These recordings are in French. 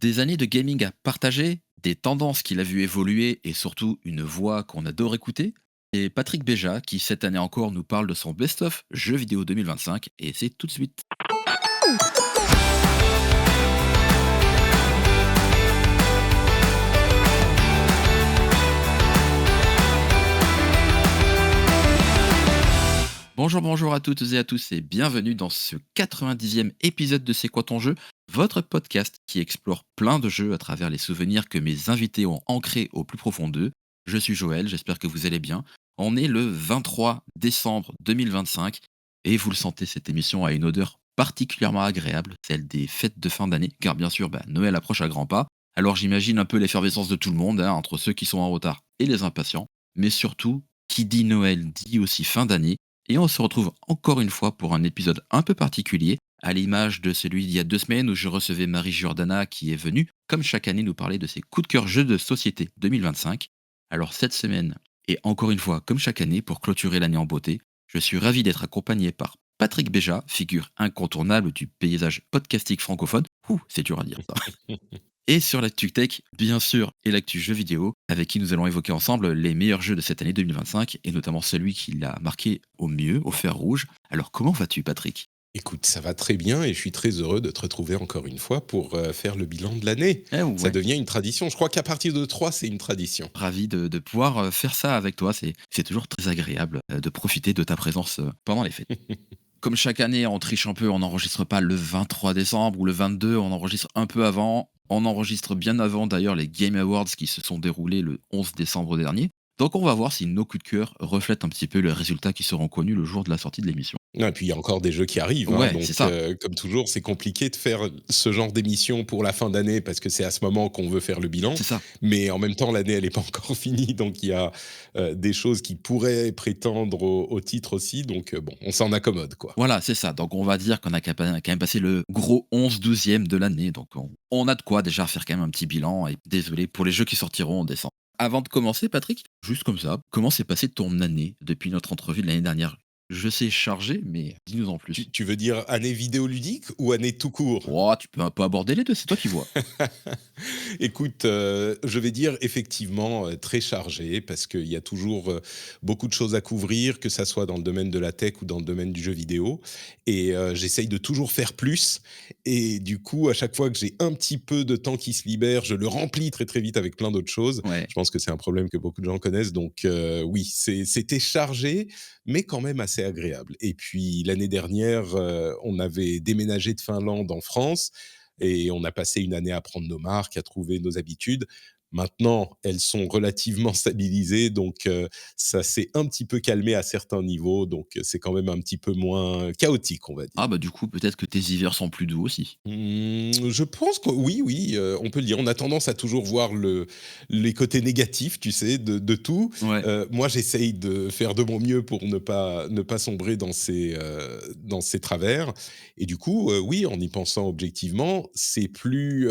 Des années de gaming à partager, des tendances qu'il a vu évoluer et surtout une voix qu'on adore écouter. Et Patrick Béja qui cette année encore nous parle de son best-of jeux vidéo 2025 et c'est tout de suite. Bonjour, bonjour à toutes et à tous et bienvenue dans ce 90e épisode de C'est quoi ton jeu, votre podcast qui explore plein de jeux à travers les souvenirs que mes invités ont ancrés au plus profond d'eux. Je suis Joël, j'espère que vous allez bien. On est le 23 décembre 2025 et vous le sentez, cette émission a une odeur particulièrement agréable, celle des fêtes de fin d'année, car bien sûr, Noël approche à grands pas. Alors j'imagine un peu l'effervescence de tout le monde, entre ceux qui sont en retard et les impatients, mais surtout, qui dit Noël dit aussi fin d'année et on se retrouve encore une fois pour un épisode un peu particulier, à l'image de celui d'il y a 2 semaines où je recevais Marie Giordana qui est venue, comme chaque année, nous parler de ses coups de cœur jeux de société 2025. Alors cette semaine, et encore une fois, comme chaque année, pour clôturer l'année en beauté, je suis ravi d'être accompagné par Patrick Béja, figure incontournable du paysage podcastique francophone. Ouh, c'est dur à dire ça. Et sur l'actu tech, bien sûr, et l'actu jeux vidéo, avec qui nous allons évoquer ensemble les meilleurs jeux de cette année 2025, et notamment celui qui l'a marqué au mieux, au fer rouge. Alors comment vas-tu, Patrick? Écoute, ça va très bien et je suis très heureux de te retrouver encore une fois pour faire le bilan de l'année. Eh Ça ouais, devient une tradition. Je crois qu'à partir de 3, c'est une tradition. ravi de pouvoir faire ça avec toi. C'est toujours très agréable de profiter de ta présence pendant les fêtes. Comme chaque année, on triche un peu, on n'enregistre pas le 23 décembre ou le 22, on enregistre un peu avant. On enregistre bien avant d'ailleurs les Game Awards qui se sont déroulés le 11 décembre dernier. Donc on va voir si nos coups de cœur reflètent un petit peu les résultats qui seront connus le jour de la sortie de l'émission. Ah, et puis il y a encore des jeux qui arrivent, hein, Ouais, c'est donc ça, comme toujours, c'est compliqué de faire ce genre d'émission pour la fin d'année parce que c'est à ce moment qu'on veut faire le bilan. c'est ça. Mais en même temps, l'année, elle n'est pas encore finie, donc il y a des choses qui pourraient prétendre au titre aussi. Donc bon, on s'en accommode, quoi. Voilà, c'est ça. Donc on va dire qu'on a quand même passé le gros 11/12e de l'année. Donc on a de quoi déjà faire quand même un petit bilan. Et désolé pour les jeux qui sortiront en décembre. Avant de commencer, Patrick, juste comme ça, comment s'est passée ton année depuis notre entrevue de l'année dernière? Je sais chargé, mais dis-nous en plus. Tu veux dire année vidéoludique ou année tout court? Oh, tu peux un peu aborder les deux, c'est toi qui vois. Écoute, je vais dire effectivement, très chargé parce qu'il y a toujours, beaucoup de choses à couvrir, que ça soit dans le domaine de la tech ou dans le domaine du jeu vidéo et j'essaye de toujours faire plus et du coup, à chaque fois que j'ai un petit peu de temps qui se libère, je le remplis très, très vite avec plein d'autres choses. Ouais. Je pense que c'est un problème que beaucoup de gens connaissent donc oui, c'était chargé, mais quand même assez agréable et puis l'année dernière, on avait déménagé de Finlande en France et on a passé une année à prendre nos marques, à trouver nos habitudes. Maintenant, elles sont relativement stabilisées, donc ça s'est un petit peu calmé à certains niveaux, donc c'est quand même un petit peu moins chaotique, on va Ah dire. bah du coup, peut-être que tes hivers sont plus doux aussi. Je pense que oui, oui, on peut le dire. On a tendance à toujours voir les côtés négatifs, tu sais, de tout. Ouais. Moi, j'essaye de faire de mon mieux pour ne pas sombrer dans ces travers et du coup, oui, en y pensant objectivement, c'est plus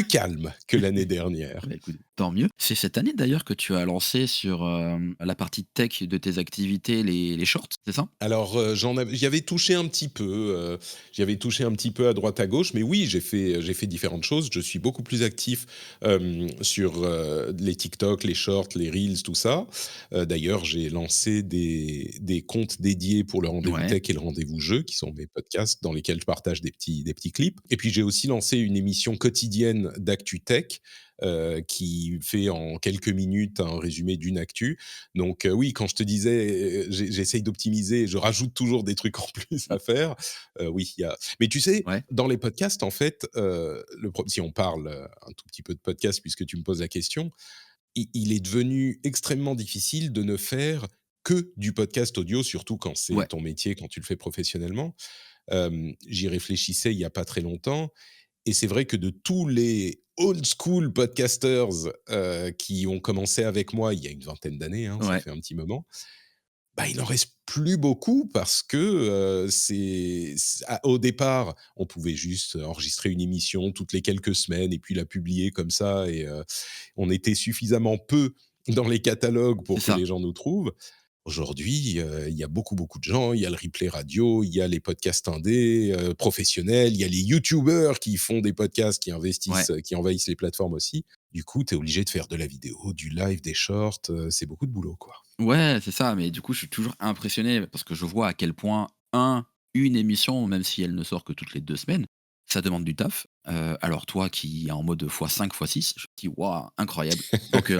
calme que l'année dernière. Bah, écoute, tant mieux. C'est cette année d'ailleurs que tu as lancé sur, la partie tech de tes activités les shorts, c'est ça? Alors, j'y avais touché un petit peu, j'y avais touché un petit peu à droite à gauche, mais oui, j'ai fait différentes choses. Je suis beaucoup plus actif, sur, les TikTok, les shorts, les reels, tout ça. D'ailleurs, j'ai lancé des comptes dédiés pour le rendez-vous Ouais. tech et le rendez-vous jeu, qui sont mes podcasts dans lesquels je partage des petits clips. Et puis, j'ai aussi lancé une émission quotidienne d'actu tech, qui fait en quelques minutes un résumé d'une actu. Donc oui, quand je te disais, j'essaye d'optimiser, je rajoute toujours des trucs en plus à faire. Oui, il y a mais tu sais, Ouais. dans les podcasts, en fait, si on parle, un tout petit peu de podcast puisque tu me poses la question, il est devenu extrêmement difficile de ne faire que du podcast audio, surtout quand c'est Ouais. ton métier, quand tu le fais professionnellement. J'y réfléchissais il y a pas très longtemps et c'est vrai que de tous les old school podcasters, qui ont commencé avec moi il y a une vingtaine d'années, hein, ça Ouais. fait un petit moment, bah, il en reste plus beaucoup parce que, au départ, on pouvait juste enregistrer une émission toutes les quelques semaines et puis la publier comme ça et on était suffisamment peu dans les catalogues C'est pour que ça. les gens nous trouvent. Aujourd'hui, il y a beaucoup, beaucoup de gens, il y a le replay radio, il y a les podcasts indés, professionnels, il y a les youtubeurs qui font des podcasts, qui Ouais. investissent, qui envahissent les plateformes aussi. Du coup, tu es obligé de faire de la vidéo, du live, des shorts, c'est beaucoup de boulot, quoi. Ouais, c'est ça, mais du coup, je suis toujours impressionné parce que je vois à quel point, une émission, même si elle ne sort que toutes les 2 semaines, ça demande du taf. Alors toi qui es en mode x5, x6, je me dis: «Waouh, incroyable». Donc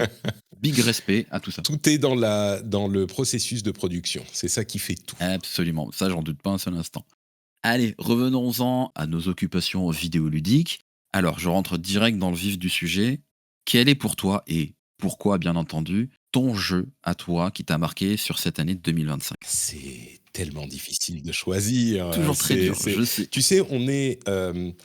big respect à tout ça. Tout est dans le processus de production, c'est ça qui fait tout. Absolument, ça j'en doute pas un seul instant. Allez, revenons-en à nos occupations vidéoludiques. Alors, je rentre direct dans le vif du sujet. Quel est pour toi, et pourquoi bien entendu, ton jeu à toi qui t'a marqué sur cette année 2025? C'est tellement difficile de choisir, Toujours très dur, je sais. tu sais, on est,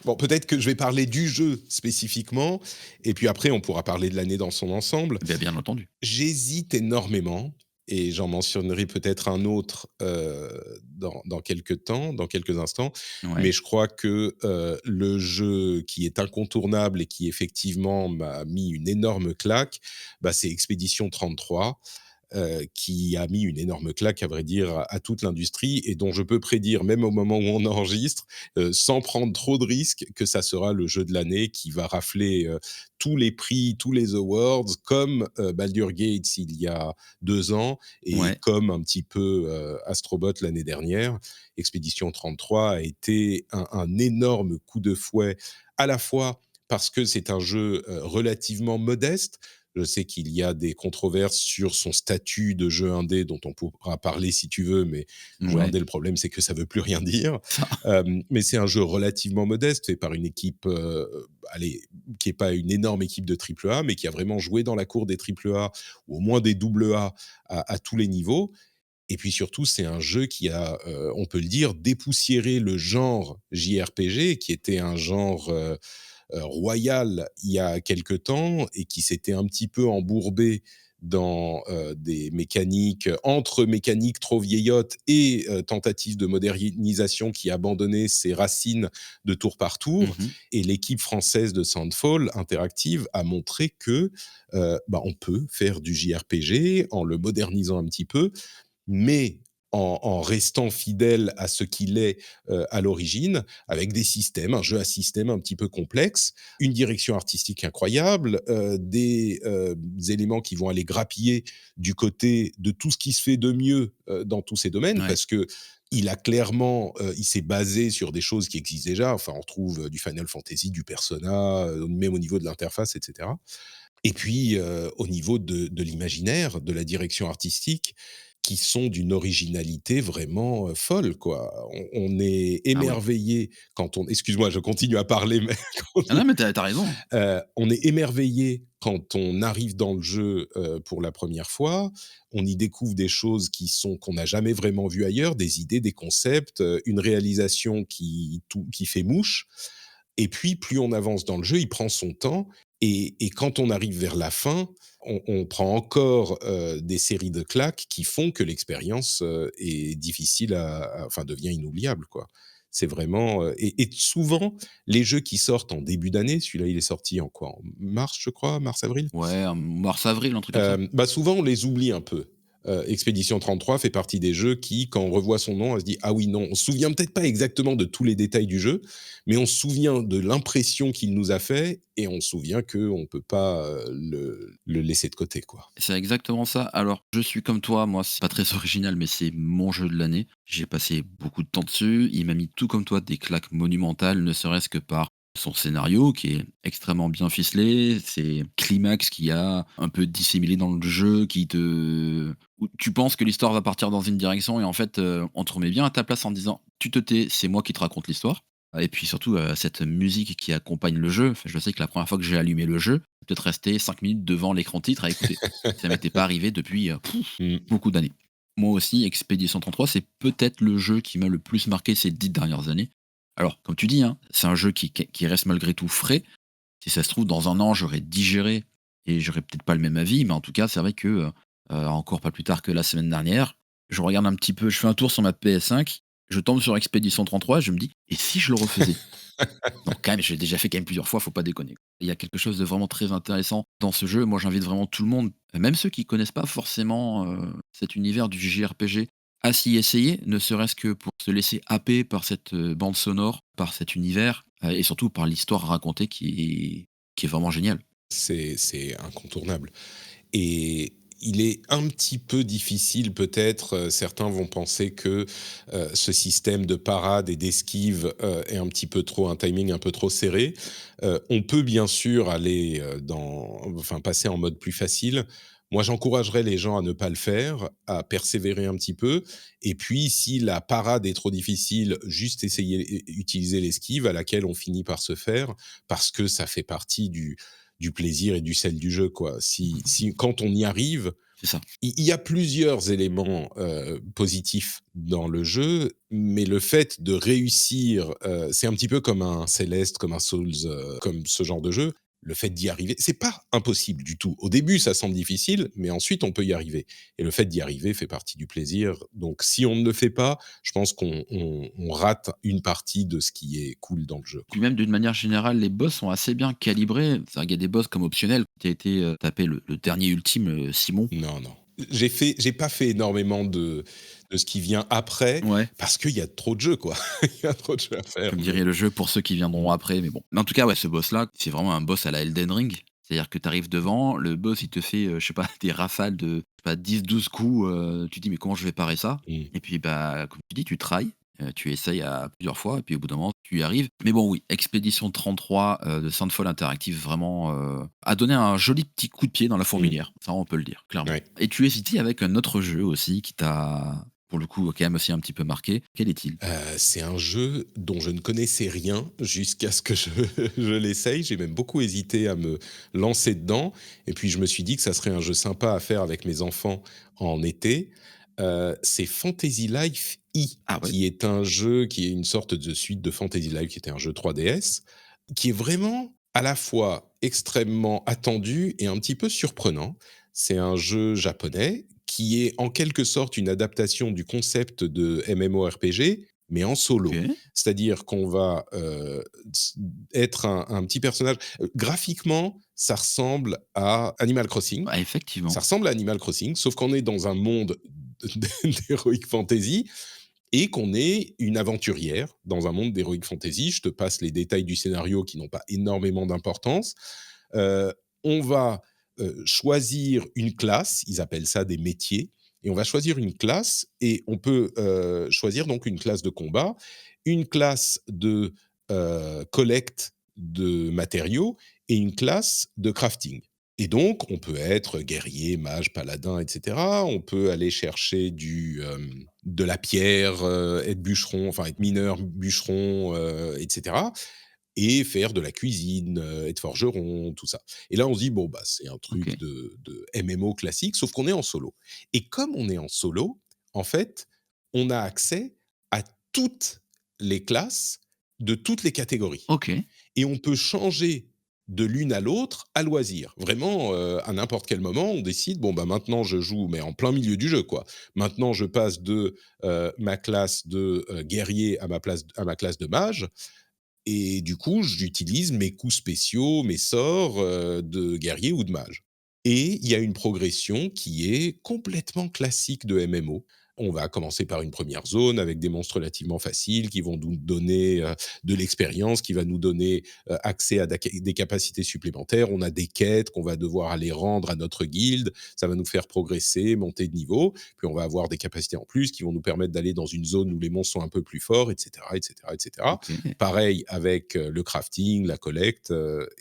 bon, peut-être que je vais parler du jeu spécifiquement et puis après on pourra parler de l'année dans son ensemble. Bien entendu. J'hésite énormément et j'en mentionnerai peut-être un autre, dans quelques temps, dans quelques instants. Mais Ouais, je crois que, le jeu qui est incontournable et qui effectivement m'a mis une énorme claque, bah, c'est Expédition 33, qui a mis une énorme claque, à vrai dire, à toute l'industrie et dont je peux prédire, même au moment où on enregistre, sans prendre trop de risques, que ça sera le jeu de l'année qui va rafler, tous les prix, tous les awards, comme, Baldur's Gate il y a 2 ans et ouais, comme un petit peu, Astro Bot l'année dernière. Expédition 33 a été un énorme coup de fouet, à la fois parce que c'est un jeu, relativement modeste. Je sais qu'il y a des controverses sur son statut de jeu indé dont on pourra parler si tu veux, mais jeu ouais, indé, le problème, c'est que ça veut plus rien dire. ça, Mais c'est un jeu relativement modeste, fait par une équipe, allez, qui est pas une énorme équipe de triple A, mais qui a vraiment joué dans la cour des triple A, ou au moins des double A à tous les niveaux. Et puis surtout, c'est un jeu qui a, on peut le dire, dépoussiéré le genre JRPG, qui était un genre, royal il y a quelque temps et qui s'était un petit peu embourbé dans, des mécaniques, entre mécaniques trop vieillottes et tentatives de modernisation qui abandonnaient ses racines de tour par tour. mmh Et l'équipe française de Soundfall Interactive a montré que, bah, on peut faire du JRPG en le modernisant un petit peu, mais en restant fidèle à ce qu'il est, à l'origine, avec des systèmes, un jeu à système un petit peu complexe, une direction artistique incroyable, des éléments qui vont aller grappiller du côté de tout ce qui se fait de mieux, dans tous ces domaines. ouais, Parce que il a clairement, il s'est basé sur des choses qui existent déjà. Enfin, on retrouve, du Final Fantasy, du Persona, même au niveau de l'interface et cetera. Et puis, au niveau de l'imaginaire, de la direction artistique, qui sont d'une originalité vraiment, folle, quoi. On est ah ouais. émerveillé quand on excuse-moi, je continue à parler, mais Ah non, mais t'as raison. on est émerveillé quand on arrive dans le jeu, pour la première fois. On y découvre des choses qu'on n'a jamais vraiment vues ailleurs, des idées, des concepts, une réalisation qui fait mouche. Et puis, plus on avance dans le jeu, il prend son temps et quand on arrive vers la fin, on prend encore, des séries de claques qui font que l'expérience, est difficile enfin devient inoubliable, quoi. C'est vraiment, et souvent, les jeux qui sortent en début d'année, celui-là, il est sorti en quoi? En mars, je crois, mars-avril? Ouais, en mars-avril, un truc comme ça. Bah, souvent on les oublie un peu. Expédition 33 fait partie des jeux qui, quand on revoit son nom, on se dit: «Ah oui, non», on se souvient peut-être pas exactement de tous les détails du jeu, mais on se souvient de l'impression qu'il nous a fait et on se souvient qu'on peut pas, le laisser de côté, quoi. C'est exactement ça. Alors, je suis comme toi, moi, c'est pas très original, mais c'est mon jeu de l'année. J'ai passé beaucoup de temps dessus. Il m'a mis tout comme toi des claques monumentales, ne serait-ce que par son scénario qui est extrêmement bien ficelé, ses climax qui a un peu disséminé dans le jeu, où tu penses que l'histoire va partir dans une direction et en fait, on te remet bien à ta place en disant: «Tu te tais, c'est moi qui te raconte l'histoire». Et puis surtout, cette musique qui accompagne le jeu. Enfin, je sais que la première fois que j'ai allumé le jeu, peut-être resté 5 minutes devant l'écran titre à écouter. Ça m'était pas arrivé depuis, Mmh. beaucoup d'années. Moi aussi, Expédition 33, c'est peut-être le jeu qui m'a le plus marqué ces 10 dernières années. Alors, comme tu dis, hein, c'est un jeu qui reste malgré tout frais. Si ça se trouve, dans un an, j'aurais digéré et j'aurais peut-être pas le même avis, mais en tout cas, c'est vrai que, encore pas plus tard que la semaine dernière, je regarde un petit peu, je fais un tour sur ma PS5, je tombe sur Expédition 33 et je me dis: «Et si je le refaisais?» Donc quand même, je l'ai déjà fait quand même plusieurs fois, faut pas déconner. Il y a quelque chose de vraiment très intéressant dans ce jeu. Moi, j'invite vraiment tout le monde. même ceux qui connaissent pas forcément, cet univers du JRPG, à s'y essayer, ne serait-ce que pour se laisser happer par cette, bande sonore, par cet univers, et surtout par l'histoire racontée qui est vraiment géniale. C'est incontournable. Et il est un petit peu difficile peut-être, certains vont penser que, ce système de parade et d'esquive, est un petit peu trop un timing un peu trop serré. On peut bien sûr aller, passer en mode plus facile. Moi, j'encouragerais les gens à ne pas le faire, à persévérer un petit peu et puis si la parade est trop difficile, juste essayer utiliser l'esquive à laquelle on finit par se faire parce que ça fait partie du plaisir et du sel du jeu, quoi. Si quand on y arrive, C'est ça. il y a plusieurs éléments, positifs dans le jeu, mais le fait de réussir, c'est un petit peu comme un Celeste, comme un Souls, comme ce genre de jeu. Le fait d'y arriver, c'est pas impossible du tout. Au début, ça semble difficile, mais ensuite on peut y arriver et le fait d'y arriver fait partie du plaisir. Donc si on ne le fait pas, je pense qu'on rate une partie de ce qui est cool dans le jeu, Puis quoi. même d'une manière générale, les boss sont assez bien calibrés. C'est vrai qu'il y a des boss comme optionnels. Tu as été, taper le dernier ultime, Simon. Non, non. J'ai pas fait énormément de ce qui vient après, Ouais. parce qu'il y a trop de jeux, quoi. Il y a trop de jeux à faire, Comme dirait mais le jeu pour ceux qui viendront après, mais bon. Mais en tout cas, ouais, ce boss-là, c'est vraiment un boss à la Elden Ring. C'est-à-dire que tu arrives devant, le boss, il te fait, je sais pas, des rafales de, je sais pas, 10-12 coups, tu te dis: «Mais comment je vais parer ça?» mmh, Et puis, bah, comme tu dis, tu tries, tu essayes à plusieurs fois et puis au bout d'un moment, tu y arrives. Mais bon, oui, Expédition 33, de Soundfall Interactive, vraiment, a donné un joli petit coup de pied dans la mmh, fourmilière. Ça, on peut le dire, clairement. ouais. Et tu hésitais avec un autre jeu aussi qui t'a, pour le coup, quand même aussi un petit peu marqué. Quel est-il? C'est un jeu dont je ne connaissais rien jusqu'à ce que je je l'essaye. J'ai même beaucoup hésité à me lancer dedans et puis je me suis dit que ça serait un jeu sympa à faire avec mes enfants en été. C'est Fantasy Life E, Ah ouais? qui est un jeu qui est une sorte de suite de Fantasy Life, qui était un jeu 3DS, qui est vraiment à la fois extrêmement attendu et un petit peu surprenant. C'est un jeu japonais qui est en quelque sorte une adaptation du concept de MMORPG, mais en solo. OK. C'est-à-dire qu'on va, être un petit personnage graphiquement, ça ressemble à Animal Crossing. Ah, effectivement. Ça ressemble à Animal Crossing, sauf qu'on est dans un monde d'heroic fantasy et qu'on est une aventurière dans un monde d'heroic fantasy. Je te passe les détails du scénario qui n'ont pas énormément d'importance. Heu, on va, choisir une classe, ils appellent ça des métiers et on va choisir une classe et on peut, choisir donc une classe de combat, une classe de, collecte de matériaux et une classe de crafting et donc on peut être guerrier, mage, paladin et cetera. On peut aller chercher de la pierre, être bûcheron, enfin être mineur, bûcheron, et cetera et faire de la cuisine, être forgeron, tout ça. Et là, on se dit: «Bon, bah, c'est un truc OK. de MMO classique», sauf qu'on est en solo. Et comme on est en solo, en fait, on a accès à toutes les classes de toutes les catégories OK. et on peut changer de l'une à l'autre à loisir. Vraiment, à n'importe quel moment, on décide: «Bon, bah, maintenant je joue» mais en plein milieu du jeu, quoi. Maintenant je passe de, ma classe de, guerrier à ma classe de mage et du coup, j'utilise mes coups spéciaux, mes sorts, de guerrier ou de mage. Et il y a une progression qui est complètement classique de MMO. On va commencer par une première zone avec des monstres relativement faciles qui vont nous donner, de l'expérience, qui va nous donner, accès à des capacités supplémentaires. On a des quêtes qu'on va devoir aller rendre à notre guilde. Ça va nous faire progresser, monter de niveau. Puis on va avoir des capacités en plus qui vont nous permettre d'aller dans une zone où les monstres sont un peu plus forts et cetera et cetera et cetera. OK. Pareil avec, le crafting, la collecte,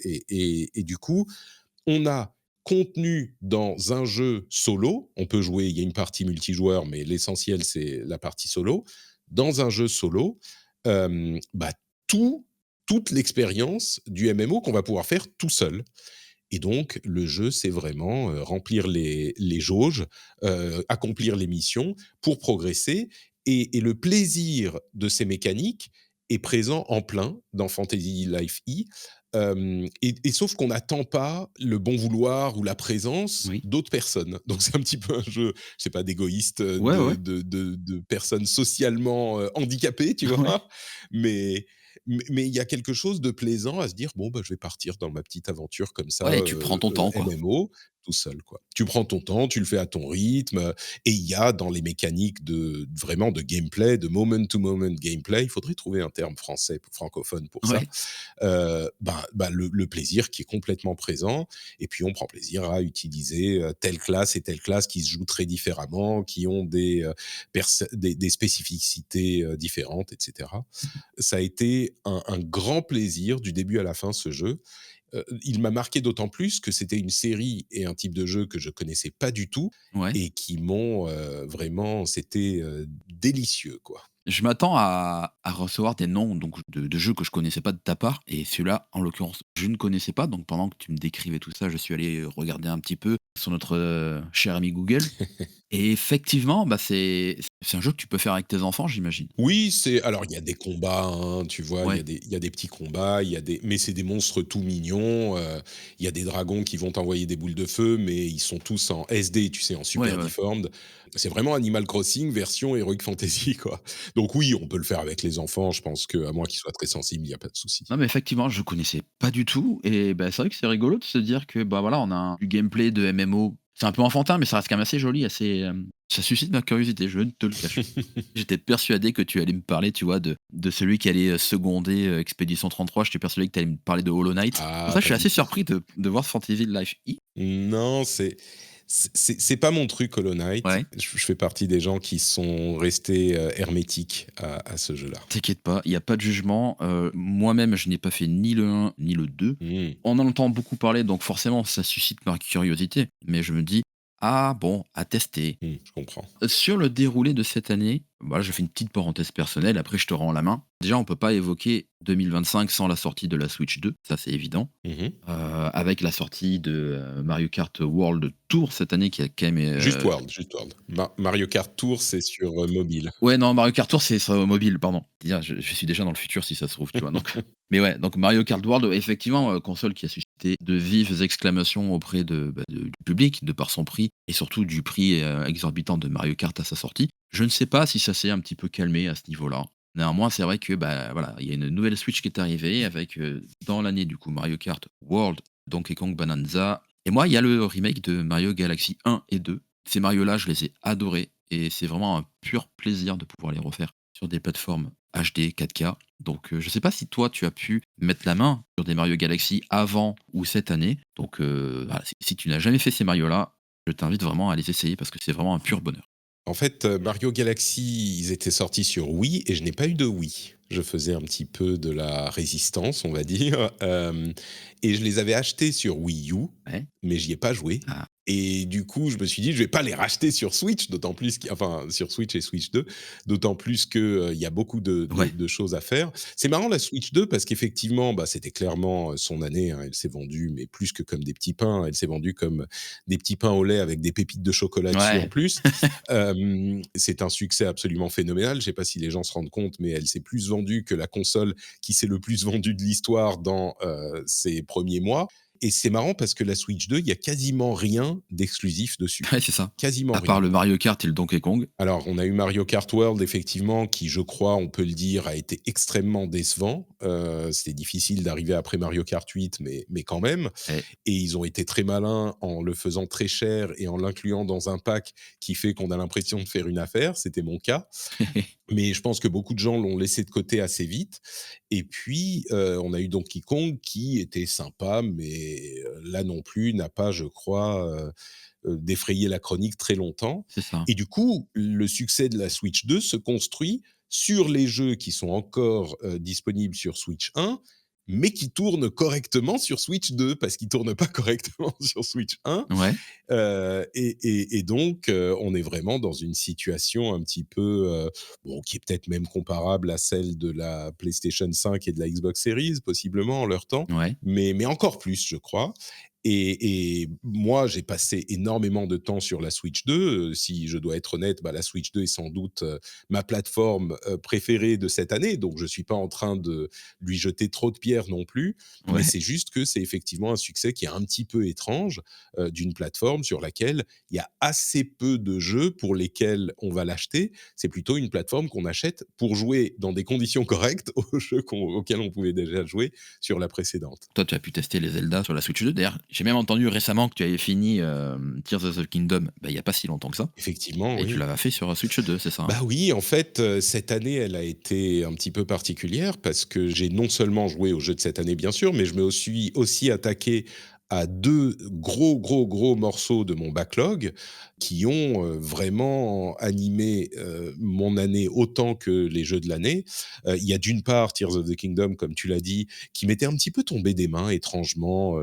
et du coup, on a contenu dans un jeu solo, on peut jouer, il y a une partie multijoueur, mais l'essentiel, c'est la partie solo. Dans un jeu solo, bah, tout toute l'expérience du MMO qu'on va pouvoir faire tout seul. Et donc le jeu, c'est vraiment, remplir les jauges, accomplir les missions pour progresser et le plaisir de ces mécaniques est présent en plein dans Fantasy Life E, et sauf qu'on n'attend pas le bon vouloir ou la présence Oui. d'autres personnes. Donc c'est un petit peu un jeu, je sais pas, d'égoïste, Ouais, ouais. de personnes socialement, handicapées, tu Ouais. vois? Mais mais il y a quelque chose de plaisant à se dire: «Bon, bah, je vais partir dans ma petite aventure comme ça, Ouais, tu prends ton temps, quoi. MMO, tout seul, quoi. Tu prends ton temps, tu le fais à ton rythme, et il y a dans les mécaniques vraiment de gameplay, de moment to moment gameplay, il faudrait trouver un terme français, francophone pour ça, Ouais. le plaisir qui est complètement présent. Et puis on prend plaisir à utiliser telle classe et telle classe qui se jouent très différemment, qui ont des spécificités différentes, etc. Ça a été un grand plaisir du début à la fin, ce jeu. Il m'a marqué d'autant plus que c'était une série et un type de jeu que je connaissais pas du tout Ouais. et qui m'ont vraiment, c'était délicieux, quoi. Je m'attends à recevoir des noms donc de jeux que je connaissais pas de ta part et celui-là, en l'occurrence, je ne connaissais pas. Donc pendant que tu me décrivais tout ça, je suis allé regarder un petit peu sur notre, cher ami Google et effectivement, bah, c'est un jeu que tu peux faire avec tes enfants, j'imagine? Oui, alors il y a des combats, hein, tu vois? Ouais. Il y a des petits combats, mais c'est des monstres tout mignons, il y a des dragons qui vont t'envoyer des boules de feu, mais ils sont tous en SD, tu sais? En Ouais, super ouais. deformed. C'est vraiment Animal Crossing version Heroic Fantasy, quoi. Donc oui, on peut le faire avec les enfants, je pense qu'à moins qu'ils soient très sensibles, il y a pas de souci. Non, mais effectivement, je connaissais pas du tout et bah, c'est vrai que c'est rigolo de se dire que, bah, voilà, on a du gameplay de MMO. C'est un peu enfantin, mais ça reste quand même assez joli, ça suscite ma curiosité, je ne te le cache pas. J'étais persuadé que tu allais me parler, tu vois, de celui qui allait, seconder, Expédition 33. J'étais persuadé que tu allais me parler de Hollow Knight. C'est pour Ah, ça que je pas suis du assez tout. surpris de voir Fantasyville Life I. Non, c'est pas mon truc, Hollow Knight. Ouais. Je fais partie des gens qui sont restés, hermétiques à ce jeu-là. T'inquiète pas, il y a pas de jugement, moi-même, je n'ai pas fait ni le 1 ni le 2. Mmh, On en entend beaucoup parler, donc forcément, ça suscite ma curiosité, mais je me dis: «Ah bon, à tester». je comprends. Sur le déroulé de cette année, voilà, je fais une petite parenthèse personnelle, après je te rends la main. Déjà, on peut pas évoquer 2025 sans la sortie de la Switch 2, ça c'est évident. Mmh. Avec la sortie de, Mario Kart World Tour cette année qui a quand même, Juste World. Mario Kart Tour, c'est sur, mobile. ouais, non, Mario Kart Tour, c'est sur mobile, pardon. Dire je suis déjà dans le futur si ça se trouve, tu vois? Donc mais ouais, donc Mario Kart World, effectivement, console qui a suscité de vives exclamations auprès du public, de par son prix et surtout du prix, exorbitant de Mario Kart à sa sortie. Je ne sais pas si ça s'est un petit peu calmé à ce niveau-là. Néanmoins, c'est vrai que, bah, voilà, il y a une nouvelle Switch qui est arrivée avec, dans l'année, du coup, Mario Kart World, Donkey Kong Bonanza et moi, il y a le remake de Mario Galaxy 1 et 2. Ces Mario-là, je les ai adorés et c'est vraiment un pur plaisir de pouvoir les refaire sur des plateformes HD 4K. Donc, je sais pas si toi, tu as pu mettre la main sur des Mario Galaxy avant ou cette année. Donc, voilà, si tu n'as jamais fait ces Mario-là, je t'invite vraiment à les essayer parce que c'est vraiment un pur bonheur. En fait, Mario Galaxy, ils étaient sortis sur Wii et je n'ai pas eu de Wii. Je faisais un petit peu de la résistance, on va dire, et je les avais achetés sur Wii U, Ouais. mais j'y ai pas joué Ah, et du coup, je me suis dit: «Je vais pas les racheter sur Switch», d'autant plus sur Switch et Switch 2, d'autant plus que, il y a beaucoup ouais. de choses à faire. C'est marrant la Switch 2 parce qu'effectivement, bah, c'était clairement, son année, hein. Elle s'est vendue, mais plus que comme des petits pains, elle s'est vendue comme des petits pains au lait avec des pépites de chocolat dessus en Ouais. plus. C'est un succès absolument phénoménal. Je ne sais pas si les gens se rendent compte, mais elle s'est plus vendue que la console qui s'est le plus vendue de l'histoire dans ses premiers mois. Et c'est marrant parce que la Switch 2, il y a quasiment rien d'exclusif dessus. Ouais, c'est ça. Quasiment À part rien. le Mario Kart et le Donkey Kong. Alors, on a eu Mario Kart World, effectivement, qui, je crois, on peut le dire, a été extrêmement décevant. C'était difficile d'arriver après Mario Kart 8, mais quand même. Et Et ils ont été très malins en le faisant très cher et en l'incluant dans un pack qui fait qu'on a l'impression de faire une affaire. C'était mon cas. Mais je pense que beaucoup de gens l'ont laissé de côté assez vite. Et puis, on a eu Donkey Kong qui était sympa, mais là non plus, n'a pas, je crois, défrayé la chronique très longtemps. c'est ça. Et du coup, le succès de la Switch 2 se construit sur les jeux qui sont encore, disponibles sur Switch 1, mais qui tournent correctement sur Switch 2 parce qu'ils tournent pas correctement sur Switch 1. Ouais. Et donc, on est vraiment dans une situation un petit peu, bon, qui est peut-être même comparable à celle de la PlayStation 5 et de la Xbox Series, possiblement, en leur temps, Ouais. mais encore plus, je crois. Et moi, j'ai passé énormément de temps sur la Switch 2. Si je dois être honnête, bah, la Switch 2 est sans doute, ma plateforme, préférée de cette année, donc je suis pas en train de lui jeter trop de pierres non plus. Mais Ouais. c'est juste que c'est effectivement un succès qui est un petit peu étrange, d'une plateforme sur laquelle il y a assez peu de jeux pour lesquels on va l'acheter. C'est plutôt une plateforme qu'on achète pour jouer dans des conditions correctes aux jeux auxquels on pouvait déjà jouer sur la précédente. Toi, tu as pu tester les Zelda sur la Switch 2. D'ailleurs, J'ai même entendu récemment que tu avais fini, Tears of the Kingdom, bah, il y a pas si longtemps que ça Effectivement, et tu oui. l'avais fait sur, Switch 2, c'est ça, hein? Bah oui, en fait, cette année, elle a été un petit peu particulière parce que j'ai non seulement joué aux jeux de cette année, bien sûr, mais je me suis aussi attaqué à 2 gros, gros, gros morceaux de mon backlog qui ont, vraiment animé, mon année autant que les jeux de l'année. Il y a d'une part Tears of the Kingdom, comme tu l'as dit, qui m'était un petit peu tombé des mains étrangement,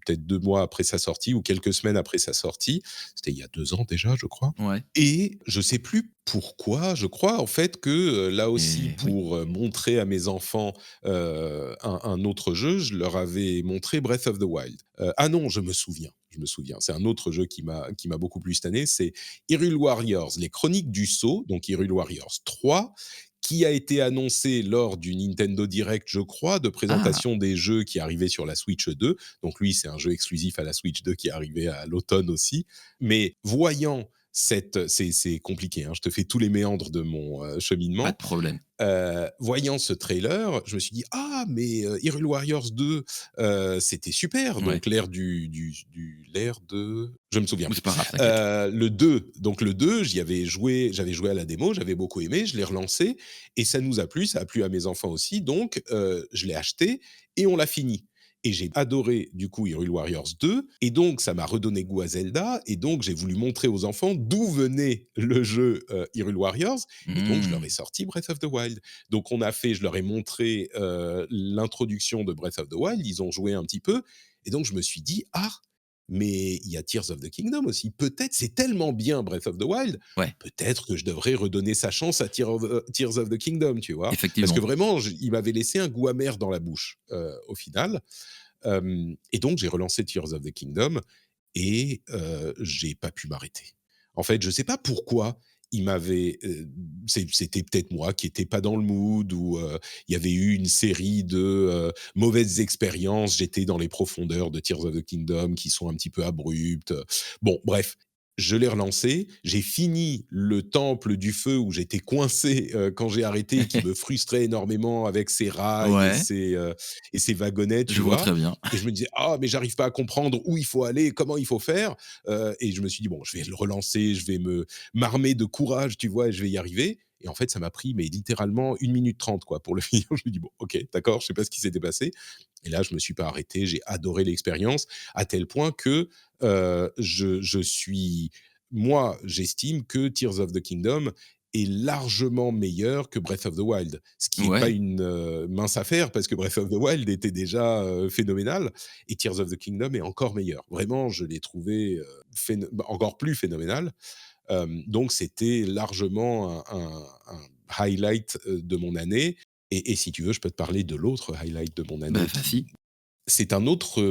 peut-être 2 mois après sa sortie ou quelques semaines après sa sortie. C'était il y a 2 ans déjà, je crois. Ouais Et je sais plus pourquoi, je crois en fait que, là aussi et oui. pour, montrer à mes enfants, un autre jeu, je leur avais montré Breath of the Wild. Ah non, je me souviens, c'est un autre jeu qui m'a beaucoup plu cette année, c'est Hyrule Warriors, les Chroniques du Sceau, donc Hyrule Warriors 3, qui a été annoncé lors du Nintendo Direct, je crois, de Ah! présentation des jeux qui arrivaient sur la Switch 2. Donc lui, c'est un jeu exclusif à la Switch 2 qui est arrivé à l'automne aussi. Mais voyant c'est compliqué, hein, je te fais tous les méandres de mon, Pas de cheminement. problème. Voyant ce trailer, je me suis dit: «Ah mais Hyrule Warriors 2, c'était super!» Ouais. Donc l'ère de je me souviens Mais plus. c'est pas grave, t'inquiète. Le 2, donc le 2, j'avais joué à la démo, j'avais beaucoup aimé, je l'ai relancé et ça nous a plu, ça a plu à mes enfants aussi, donc je l'ai acheté et on l'a fini et j'ai adoré du coup Hyrule Warriors 2 et donc ça m'a redonné goût à Zelda et donc j'ai voulu montrer aux enfants d'où venait le jeu, Hyrule Warriors et donc je leur ai Mmh. sorti Breath of the Wild. Donc je leur ai montré, l'introduction de Breath of the Wild, ils ont joué un petit peu et donc je me suis dit: «Ah, mais il y a Tears of the Kingdom aussi. Peut-être c'est tellement bien Breath of the Wild, Ouais, peut-être que je devrais redonner sa chance à Tears of the Kingdom», tu vois? Parce que effectivement. vraiment il m'avait laissé un goût amer dans la bouche, au final. Et donc j'ai relancé Tears of the Kingdom et j'ai pas pu m'arrêter. En fait, je sais pas pourquoi il m'avait, c'était peut-être moi qui étais pas dans le mood ou, il y avait eu une série de, mauvaises expériences. J'étais dans les profondeurs de Tears of the Kingdom qui sont un petit peu abruptes. Bon bref, je l'ai relancé, j'ai fini le temple du feu où j'étais coincé, quand j'ai arrêté, qui me frustrait énormément avec ses rails Ouais, et ses wagonnets, je tu vois vois? très bien. Et je me disais: «Ah mais j'arrive pas à comprendre où il faut aller, comment il faut faire». Et je me suis dit: «Bon, je vais le relancer, je vais m'armer de courage, tu vois? Et je vais y arriver». Et en fait, ça m'a pris mais littéralement 1 minute 30 quoi pour le finir. Je me dis: «Bon, OK, d'accord, je sais pas ce qui s'était passé». Et là, je me suis pas arrêté, j'ai adoré l'expérience à tel point que, je suis moi, j'estime que Tears of the Kingdom est largement meilleur que Breath of the Wild. Ce qui est pas Ouais, une, mince affaire parce que Breath of the Wild était déjà, phénoménal et Tears of the Kingdom est encore meilleur. Vraiment, je l'ai trouvé, encore plus phénoménal. Donc c'était largement un highlight, de mon année et si tu veux, je peux te parler de l'autre highlight de mon bah, année vas-y. qui c'est un autre,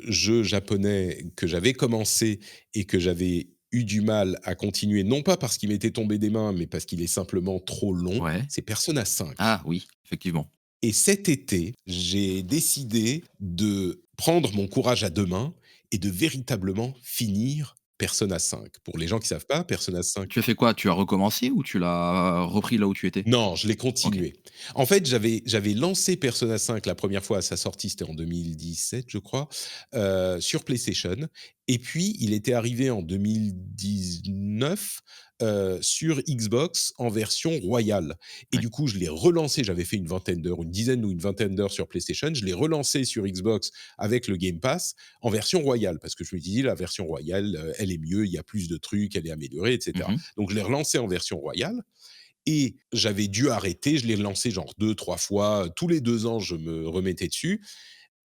jeu japonais que j'avais commencé et que j'avais eu du mal à continuer, non pas parce qu'il m'était tombé des mains, mais parce qu'il est simplement trop long, Ouais. c'est Persona 5. Ah oui, effectivement. Et cet été, j'ai décidé de prendre mon courage à 2 mains et de véritablement finir Persona 5. Pour les gens qui savent pas, Persona 5. Tu as fait quoi? Tu as recommencé ou tu l'as repris là où tu étais? Non, je l'ai OK. continué. En fait, j'avais lancé Persona 5 la première fois à sa sortie, c'était en 2017, je crois, sur PlayStation et puis il était arrivé en 2019, sur Xbox en version royale et Ouais. du coup, je l'ai relancé, j'avais fait une vingtaine d'heures, une dizaine ou une vingtaine d'heures sur PlayStation. Je l'ai relancé sur Xbox avec le Game Pass en version royale parce que je me dis: «La version royale, elle est mieux, il y a plus de trucs, elle est améliorée» et cetera. Mmh. Donc je l'ai relancé en version royale et j'avais dû arrêter, je l'ai relancé genre 2 3 fois, tous les 2 ans, je me remettais dessus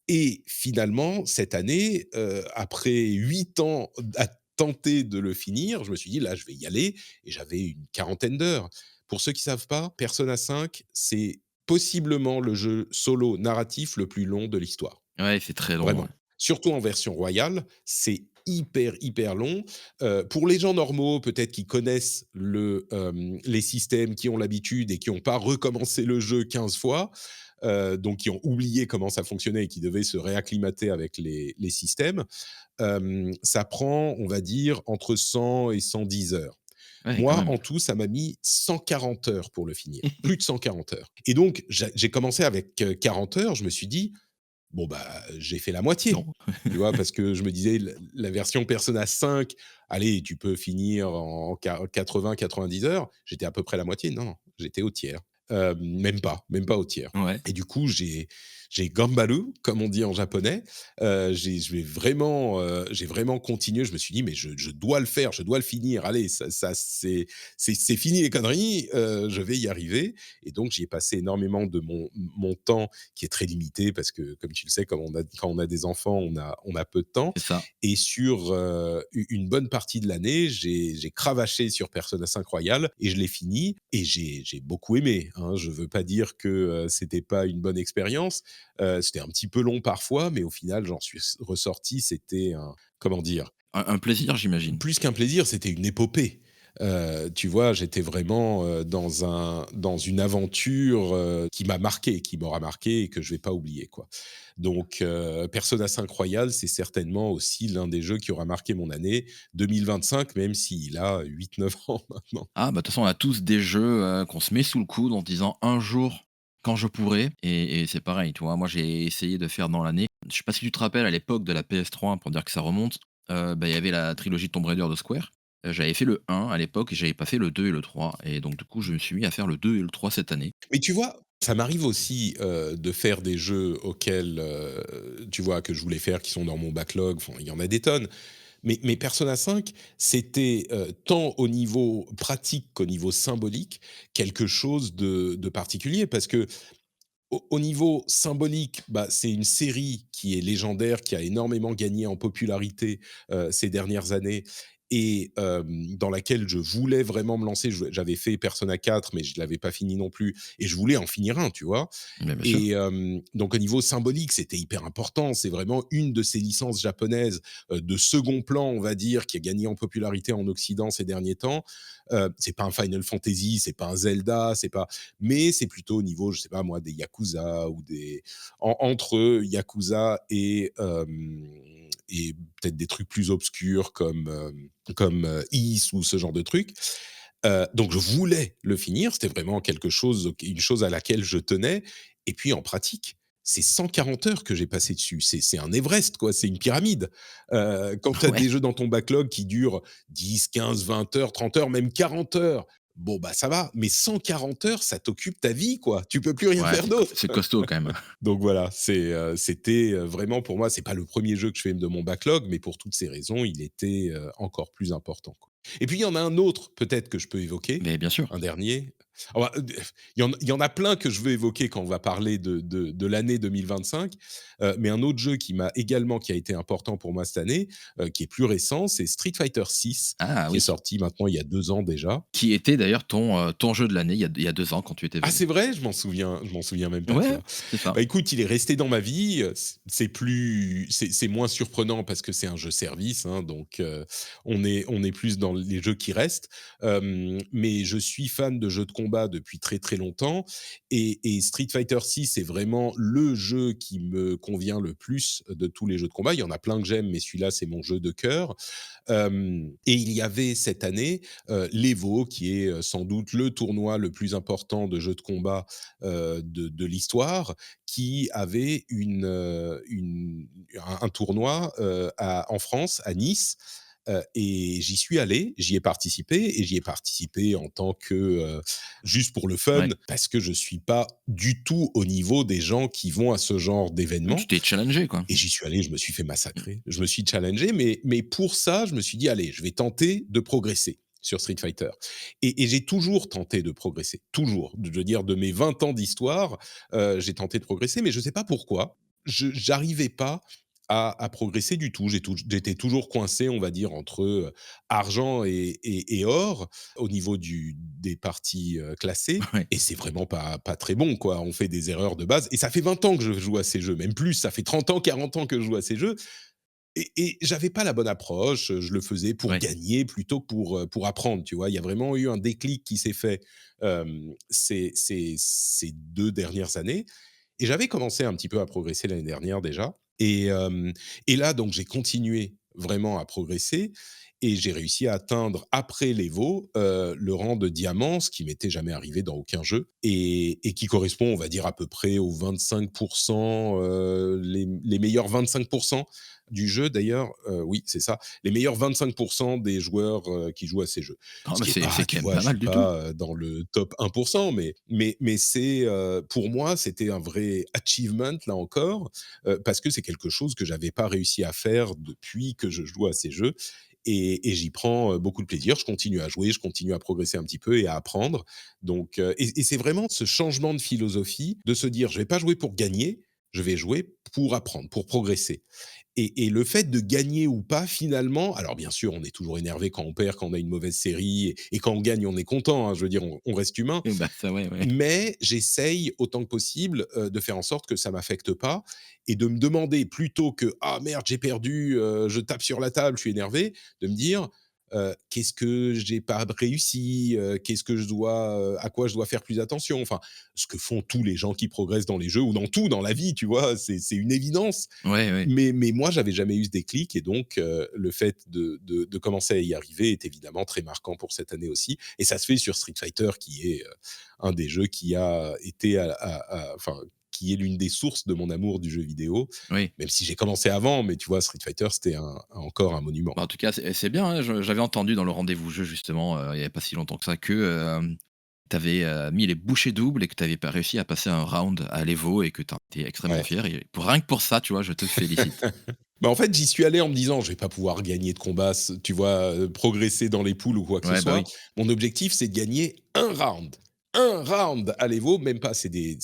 et finalement cette année, après 8 ans à tenter de le finir, je me suis dit: «Là, je vais y aller» et j'avais une quarantaine d'heures. Pour ceux qui savent pas, Persona 5, c'est possiblement le jeu solo narratif le plus long de l'histoire. Ouais, c'est très long, ouais. Vraiment. Surtout en version royale, c'est hyper, hyper long. Pour les gens normaux, peut-être qui connaissent les systèmes, qui ont l'habitude et qui n'ont pas recommencé le jeu 15 fois, donc qui ont oublié comment ça fonctionnait et qui devaient se réacclimater avec les systèmes, ça prend, on va dire, entre 100 et 110 heures. Ouais, quand Moi, même. en tout, ça m'a mis 140 heures pour le finir, plus de 140 heures et donc j'ai commencé avec, 40 heures, je me suis dit: Bon, bah, j'ai fait la moitié, Non. tu vois? Parce que je me disais la version Persona 5, allez, tu peux finir en 80-90 heures. J'étais à peu près la moitié. Non, non, j'étais au tiers. Même pas au tiers. Ouais, Et du coup, j'ai gambaru, comme on dit en japonais. J'ai vraiment continué. Je me suis dit: «Mais je dois le faire, je dois le finir. Allez, ça c'est fini les conneries, je vais y arriver». Et donc j'y ai passé énormément de mon temps qui est très limité parce que, comme tu le sais, quand on a des enfants, on a peu de temps. c'est ça. Et sur une bonne partie de l'année, j'ai cravaché sur Persona 5 Royal et je l'ai fini et j'ai beaucoup aimé. Hein. Je veux pas dire que c'était pas une bonne expérience. C'était un petit peu long parfois, mais au final, j'en suis ressorti. C'était un, comment dire, Un plaisir, j'imagine. plus qu'un plaisir, c'était une épopée. Tu vois, j'étais vraiment, dans une aventure, qui m'a marqué, qui m'aura marqué et que je vais pas oublier, quoi. Donc Persona 5 Royal, c'est certainement aussi l'un des jeux qui aura marqué mon année 2025, même s'il a 8-9 ans maintenant. Ah, bah, de toute façon, on a tous des jeux, qu'on se met sous le coude en se disant: «Un jour, quand je pourrai» et c'est pareil, tu vois? Moi, j'ai essayé de faire dans l'année. Je sais pas si tu te rappelles à l'époque de la PS3, pour dire que ça remonte, bah, il y avait la trilogie de Tomb Raider de Square. J'avais fait le 1 à l'époque et j'avais pas fait le 2 et le 3 et donc du coup, je me suis mis à faire le 2 et le 3 cette année. Mais tu vois, ça m'arrive aussi, de faire des jeux auxquels, tu vois, que je voulais faire, qui sont dans mon backlog, enfin, il y en a des tonnes. Mais Persona 5, c'était, tant au niveau pratique qu'au niveau symbolique, quelque chose de particulier parce que au niveau symbolique, bah, c'est une série qui est légendaire, qui a énormément gagné en popularité, ces dernières années et dans laquelle je voulais vraiment me lancer. J'avais fait Persona 4, mais je ne l'avais pas fini non plus et je voulais en finir un, tu vois? Mais bien sûr. Et donc au niveau symbolique, c'était hyper important. C'est vraiment une de ces licences japonaises, de second plan, on va dire, qui a gagné en popularité en occident ces derniers temps. C'est pas un Final Fantasy, c'est pas un Zelda, c'est pas, mais c'est plutôt au niveau, je sais pas moi, des Yakuza ou des entre Yakuza et peut-être des trucs plus obscurs comme, Ys ou ce genre de trucs. Donc je voulais le finir, c'était vraiment quelque chose, une chose à laquelle je tenais. Et puis en pratique, c'est 140 heures que j'ai passé dessus. C'est un Everest, quoi, c'est une pyramide. Quand tu as Ouais, des jeux dans ton backlog qui durent 10, 15, 20 heures, 30 heures, même 40 heures, bon, bah, ça va. Mais 140 heures, ça t'occupe ta vie, quoi. Tu peux plus rien ouais, faire d'autre. c'est costaud quand même. Donc voilà, c'était, vraiment pour moi, c'est pas le premier jeu que je fais de mon backlog, mais pour toutes ces raisons, il était, encore plus important, quoi. Et puis il y en a un autre peut-être que je peux évoquer, Mais bien sûr. un dernier. On va il y en a plein que je veux évoquer quand on va parler de l'année 2025, mais un autre jeu qui a été important pour moi cette année, qui est plus récent, c'est Street Fighter 6, Ah qui est oui. sorti maintenant il y a 2 ans déjà. Qui était d'ailleurs ton jeu de l'année il y a 2 ans quand tu étais Ah, venu. c'est vrai? Je m'en souviens même pas, tu Ouais, vois? c'est ça. Bah, écoute, il est resté dans ma vie, c'est moins surprenant parce que c'est un jeu service, hein, donc on est plus dans les jeux qui restent. Mais je suis fan de jeux de combat depuis très, très longtemps et Street Fighter 6 est vraiment le jeu qui me convient le plus de tous les jeux de combat. Il y en a plein que j'aime, mais celui-là, c'est mon jeu de cœur. Et il y avait cette année, l'Evo qui est, sans doute le tournoi le plus important de jeux de combat, de l'histoire, qui avait un tournoi, en France, à Nice, et j'y suis allé, j'y ai participé en tant que, juste pour le fun, Ouais. parce que je suis pas du tout au niveau des gens qui vont à ce genre Mmh, tu d'événement. t'es challengé, quoi. Et j'y suis allé, je me suis fait Mmh. massacrer. Je me suis challengé, mais pour ça, je me suis dit: «Allez, je vais tenter de progresser sur Street Fighter». Et j'ai toujours tenté de progresser, toujours. Je veux dire, de mes 20 ans d'histoire, j'ai tenté de progresser, mais je ne sais pas pourquoi. Je j'arrivais pas à progresser du tout. J'étais toujours coincé, on va dire, entre, argent et or, au niveau des parties, classées. Ouais. Et c'est vraiment pas très bon, quoi. On fait des erreurs de base et ça fait 20 ans que je joue à ces jeux, même plus, ça fait 30 ans, 40 ans que je joue à ces jeux et j'avais pas la bonne approche, je le faisais pour Ouais. gagner plutôt que pour apprendre, tu vois? Il y a vraiment eu un déclic qui s'est fait, ces 2 dernières années et j'avais commencé un petit peu à progresser l'année dernière déjà et là donc j'ai continué vraiment à progresser et j'ai réussi à atteindre après l'Evo, le rang de diamant, ce qui m'était jamais arrivé dans aucun jeu et qui correspond, on va dire, à peu près aux 25 les meilleurs 25 du jeu d'ailleurs, oui, c'est ça, les meilleurs 25 des joueurs, qui jouent à ces jeux. Ah Ce bah, qui est c'est pas, quand tu même vois, pas je suis mal du tout. pas, dans le top 1 mais c'est, pour moi, c'était un vrai achievement là encore, parce que c'est quelque chose que j'avais pas réussi à faire depuis que je joue à ces jeux et j'y prends, beaucoup de plaisir. Je continue à jouer, je continue à progresser un petit peu et à apprendre donc et c'est vraiment ce changement de philosophie de se dire: «Je vais pas jouer pour gagner, je vais jouer pour apprendre, pour progresser» et le fait de gagner ou pas finalement alors bien sûr, on est toujours énervé quand on perd, quand on a une mauvaise série et quand on gagne, on est content, hein, je veux dire, on reste humain. Et bah, ça ouais, ouais. Mais j'essaye autant que possible, de faire en sorte que ça m'affecte pas et de me demander plutôt que: «Ah merde, j'ai perdu», je tape sur la table, je suis énervé, de me dire, «Qu'est-ce que j'ai pas réussi? Qu'est-ce que je dois, à quoi je dois faire plus attention?» enfin, ce que font tous les gens qui progressent dans les jeux ou dans tout, dans la vie, tu vois? C'est une évidence. Ouais, ouais. Mais moi, j'avais jamais eu ce déclic et donc le fait de commencer à y arriver est évidemment très marquant pour cette année aussi et ça se fait sur Street Fighter qui est, un des jeux qui a été enfin, qui est l'une des sources de mon amour du jeu vidéo, Oui. même si j'ai commencé avant, mais tu vois, Street Fighter, c'était encore un monument. Bah, en tout cas, c'est bien, hein, j'avais entendu dans le rendez-vous jeu justement, il y avait pas si longtemps que ça que, tu avais, mis les bouchées doubles et que tu avais pas réussi à passer un round à l'Evo et que tu en étais extrêmement Ouais. fier et pour rien que pour ça, tu vois, je te félicite. Bah, en fait, j'y suis allé en me disant: «Je vais pas pouvoir gagner de combat, tu vois, progresser dans les poules ou quoi que ce Ouais, bah, soit. oui. Mon objectif, c'est de gagner un round. Un round à l'Evo, même pas, c'est des,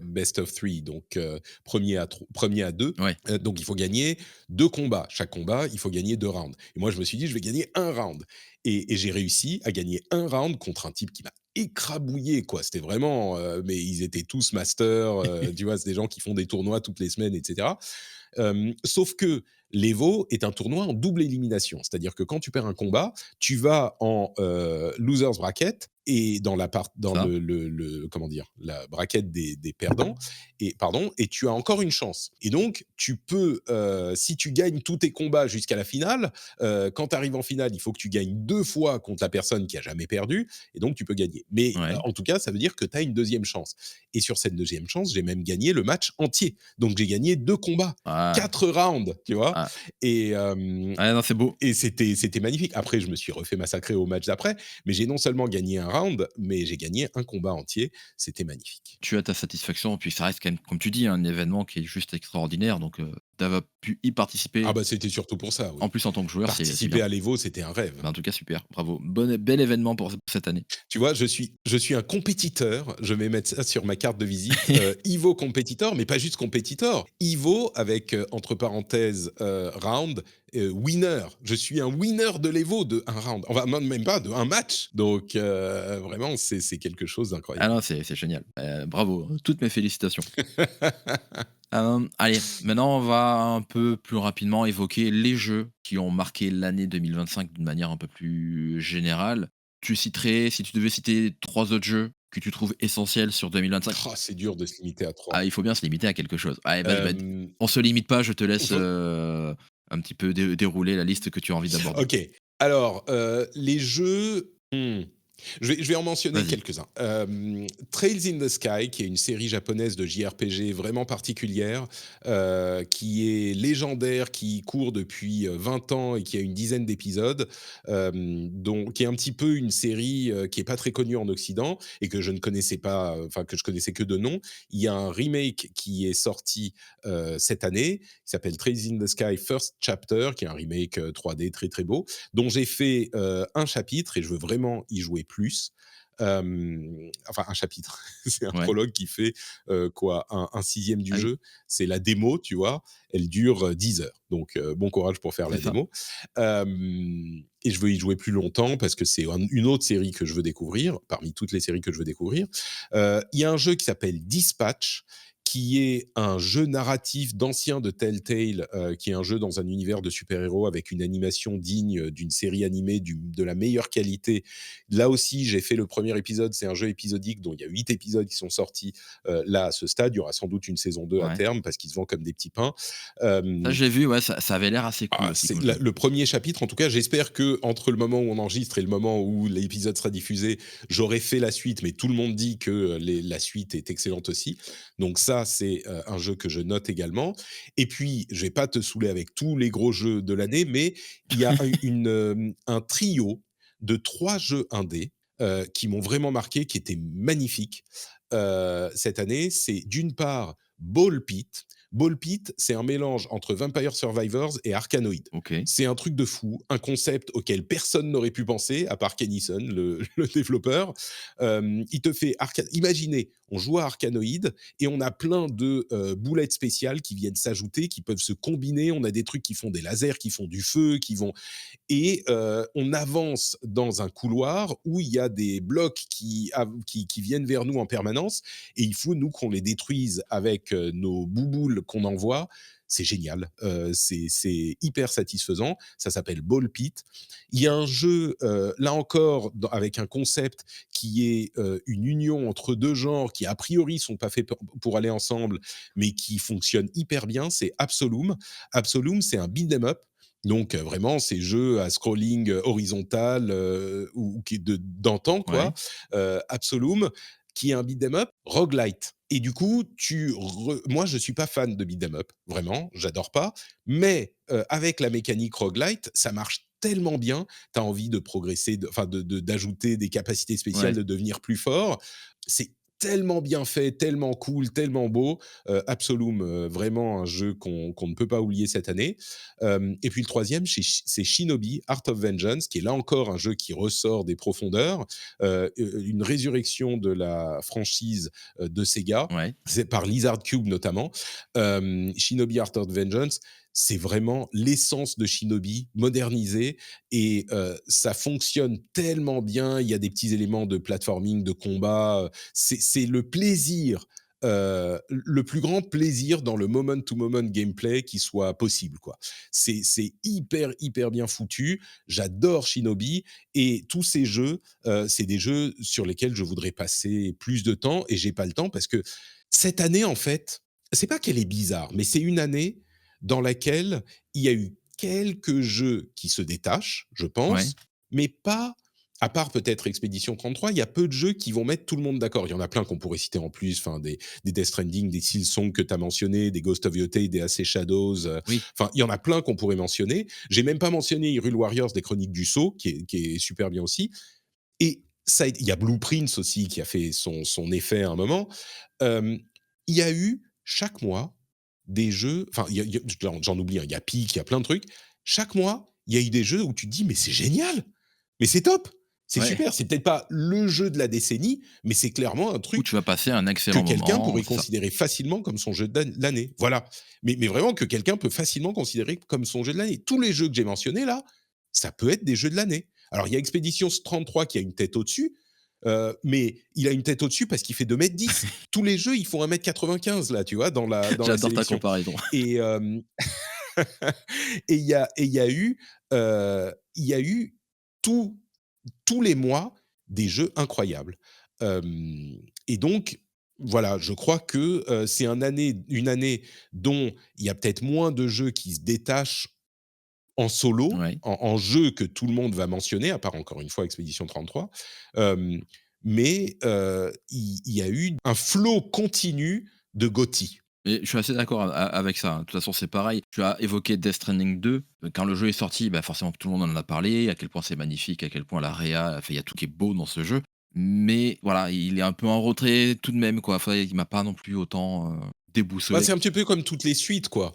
best of 3 donc 1 à 2, Ouais. donc il faut gagner 2 combats. Chaque combat, il faut gagner 2 rounds et moi, je me suis dit: «Je vais gagner un round» et j'ai réussi à gagner un round contre un type qui m'a écrabouillé, quoi. C'était vraiment, mais ils étaient tous masters, tu vois? C'est des gens qui font des tournois toutes les semaines et cetera. Sauf que l'Evo est un tournoi en double élimination. C'est-à-dire que quand tu perds un combat, tu vas en losers bracket et dans Ça, comment dire, la bracket des perdants et tu as encore une chance. Et donc tu peux, si tu gagnes tous tes combats jusqu'à la finale, quand tu arrives en finale, il faut que tu gagnes 2 fois contre la personne qui a jamais perdu et donc tu peux gagner. Mais ouais. en tout cas, ça veut dire que tu as une deuxième chance. Et sur cette deuxième chance, j'ai même gagné le match entier. Donc j'ai gagné 2 combats, Ah, 4 rounds, tu vois? ah. Et Ouais, non, c'est beau. c'était magnifique. Après, je me suis refait massacrer au match d'après, mais j'ai non seulement gagné un round, mais j'ai gagné un combat entier. C'était magnifique. Tu as ta satisfaction, puis ça reste quand même, comme tu dis, un événement qui est juste extraordinaire, donc d'avoir pu y Ah participer, bah, c'était surtout pour ça, en oui. plus en tant que joueur, c'est Participer bien. à l'Evo, c'était un rêve. Bah, en tout cas, super, bravo. Bel événement pour cette année. Tu vois, je suis un compétiteur, je vais mettre ça sur ma carte de visite, EVO compétiteur, mais pas juste compétiteur. EVO avec, entre parenthèses, round, winner. Je suis un winner de l'EVO de un round, enfin même pas, de un match. Donc vraiment, c'est quelque chose Ah d'incroyable. non, c'est génial. Bravo, toutes mes félicitations. Allez, maintenant on va un peu plus rapidement évoquer les jeux qui ont marqué l'année 2025 d'une manière un peu plus générale. Tu citerais, si tu devais citer 3 autres jeux que tu trouves essentiels sur 2025? Oh, c'est dur de se limiter à Ah, 3. il faut bien se limiter à quelque chose. Allez, vas-y, Hem, on se limite pas, je te laisse, faut un petit peu dérouler la liste que tu as envie d'aborder. OK. Alors, les jeux, je vais en mentionner Vas-y. quelques-uns. Trails in the Sky, qui est une série japonaise de JRPG vraiment particulière, qui est légendaire, qui court depuis, 20 ans et qui a une dizaine d'épisodes, qui est un petit peu une série, qui est pas très connue en Occident et que je ne connaissais pas, enfin que je connaissais que de nom. Il y a un remake qui est sorti, cette année, qui s'appelle Trails in the Sky First Chapter, qui est un remake, 3D très, très beau, dont j'ai fait, un chapitre et je veux vraiment y jouer plus. Enfin un chapitre, c'est un Ouais. prologue qui fait, quoi? Un 6 du Ah oui, jeu. C'est la démo, tu vois? Elle dure, 10 heures, donc bon courage pour faire c'est la ça. démo. Et je veux y jouer plus longtemps parce que c'est une autre série que je veux découvrir, parmi toutes les séries que je veux découvrir. Il y a un jeu qui s'appelle Dispatch, qui est un jeu narratif d'anciens de Telltale, qui est un jeu dans un univers de super-héros avec une animation digne d'une série animée de la meilleure qualité. Là aussi, j'ai fait le premier épisode, c'est un jeu épisodique dont il y a 8 épisodes qui sont sortis, là, à ce stade. Il y aura sans doute une saison 2 à Ouais. terme parce qu'ils se vendent comme des petits pains. Ça, Hem j'ai vu, ouais, ça avait l'air assez cool aussi c'est comme jeu. le premier chapitre, en tout cas, j'espère que entre le moment où on enregistre et le moment où l'épisode sera diffusé, j'aurai fait la suite, mais tout le monde dit que la suite est excellente aussi. Donc ça, c'est un jeu que je note également. Et puis, je vais pas te saouler avec tous les gros jeux de l'année, mais il y a un trio de 3 jeux indés qui m'ont vraiment marqué, qui étaient magnifiques cette année. C'est d'une part Ball Pit. Ball Pit, c'est un mélange entre Vampire Survivors et Arkanoid. OK. C'est un truc de fou, un concept auquel personne n'aurait pu penser, à part Kennison, le développeur. Il te fait imaginez, on joue à Arkanoid et on a plein de boulettes spéciales qui viennent s'ajouter, qui peuvent se combiner. On a des trucs qui font des lasers, qui font du feu, qui vont et on avance dans un couloir où il y a des blocs qui viennent vers nous en permanence et il faut, nous, qu'on les détruise avec nos bouboules qu'on envoie. C'est génial, c'est hyper satisfaisant. Ça s'appelle Ball Pit. Il y a un jeu, là encore, avec un concept qui est une union entre deux genres qui, a priori, sont pas faits pour aller ensemble, mais qui fonctionne hyper bien. C'est Absolum. Absolum, c'est un beat 'em up, donc vraiment ces jeux à scrolling horizontal ou qui d'antan quoi, Ouais. Absolum, qui est un beat 'em up roguelite. Et du coup, moi je suis pas fan de beat 'em up, vraiment, j'adore pas, mais avec la mécanique roguelite, ça marche tellement bien, tu as envie de progresser, enfin d'ajouter des capacités spéciales, Ouais. de devenir plus fort. C'est tellement bien fait, tellement cool, tellement beau. Absolum, vraiment un jeu qu'on ne peut pas oublier cette année. Et puis le troisième, c'est Shinobi, Art of Vengeance, qui est là encore un jeu qui ressort des profondeurs, une résurrection de la franchise de Sega, Ouais. c'est par Lizard Cube notamment. Shinobi, Art of Vengeance, c'est vraiment l'essence de Shinobi modernisé et ça fonctionne tellement bien. Il y a des petits éléments de platforming, de combat. C'est le plaisir, le plus grand plaisir dans le moment-to-moment gameplay qui soit possible, quoi. C'est hyper, hyper bien foutu. J'adore Shinobi et tous ces jeux, c'est des jeux sur lesquels je voudrais passer plus de temps et j'ai pas le temps parce que cette année, en fait, c'est pas qu'elle est bizarre, mais c'est une année dans laquelle il y a eu quelques jeux qui se détachent, je Ouais. pense, mais pas à part peut-être Expédition 33, il y a peu de jeux qui vont mettre tout le monde d'accord. Il y en a plein qu'on pourrait citer en plus, enfin des Death Stranding, des Silksong que tu as mentionné, des Ghost of Yotei, des AC Shadows, Oui. enfin il y en a plein qu'on pourrait mentionner. J'ai même pas mentionné Hyrule Warriors des Chroniques du Sceau, qui est super bien aussi. Et ça, il y a Blue Prince aussi qui a fait son effet à un moment. Hem, il y a eu chaque mois des jeux, enfin j'en oublie, hein, il y a Peak, il y a plein de trucs. Chaque mois, il y a eu des jeux où tu te dis: «Mais c'est génial! Mais c'est top! C'est Ouais. super!» C'est peut-être pas le jeu de la décennie, mais c'est clairement un Où truc tu vas passer un que excellent quelqu'un moment, pourrait c'est ça. considérer facilement comme son jeu de l'année. Voilà. Mais vraiment que quelqu'un peut facilement considérer comme son jeu de l'année. Tous les jeux que j'ai mentionnés là, ça peut être des jeux de l'année. Alors il y a Expedition 33 qui a une tête au-dessus, mais il a une tête au-dessus parce qu'il fait 2,10 m. Tous les jeux, ils font 1,95 m là, tu vois? Dans la J'adore ta sélection comparaison. et il y a eu tous tous les mois des jeux incroyables. Et donc, voilà, je crois que c'est une année dont il y a peut-être moins de jeux qui se détachent en solo, Ouais. en jeu que tout le monde va mentionner, à part encore une fois Expédition 33. Euh, mais il y a eu un flot continu de GOTY. Et je suis assez d'accord avec ça, hein. De toute façon, c'est pareil. Tu as évoqué Death Stranding 2. Quand le jeu est sorti, bah, forcément tout le monde en a parlé, à quel point c'est magnifique, à quel point la réa, enfin, il y a tout qui est beau dans ce jeu. Mais voilà, il est un peu en retrait tout de même, quoi. Enfin, il m'a pas non plus autant, Bah, déboussolé. c'est un petit peu comme toutes les suites, quoi.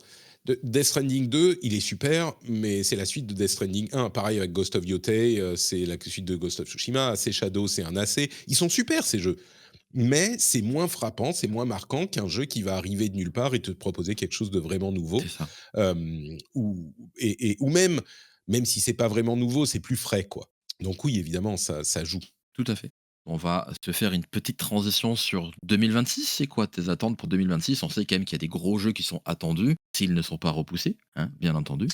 Death Stranding 2, il est super, mais c'est la suite de Death Stranding 1. Pareil avec Ghost of Yotei, c'est la suite de Ghost of Tsushima. AC Shadow, c'est un AC. Ils sont super, ces jeux. Mais c'est moins frappant, c'est moins marquant qu'un jeu qui va arriver de nulle part et te proposer quelque chose de vraiment C'est nouveau. ça, Ou même si c'est pas vraiment nouveau, c'est plus frais, quoi. Donc oui, évidemment, ça joue. tout à fait. On va se faire une petite transition sur 2026. C'est quoi tes attentes pour 2026? On sait quand même qu'il y a des gros jeux qui sont attendus, s'ils ne sont pas repoussés, hein, bien entendu.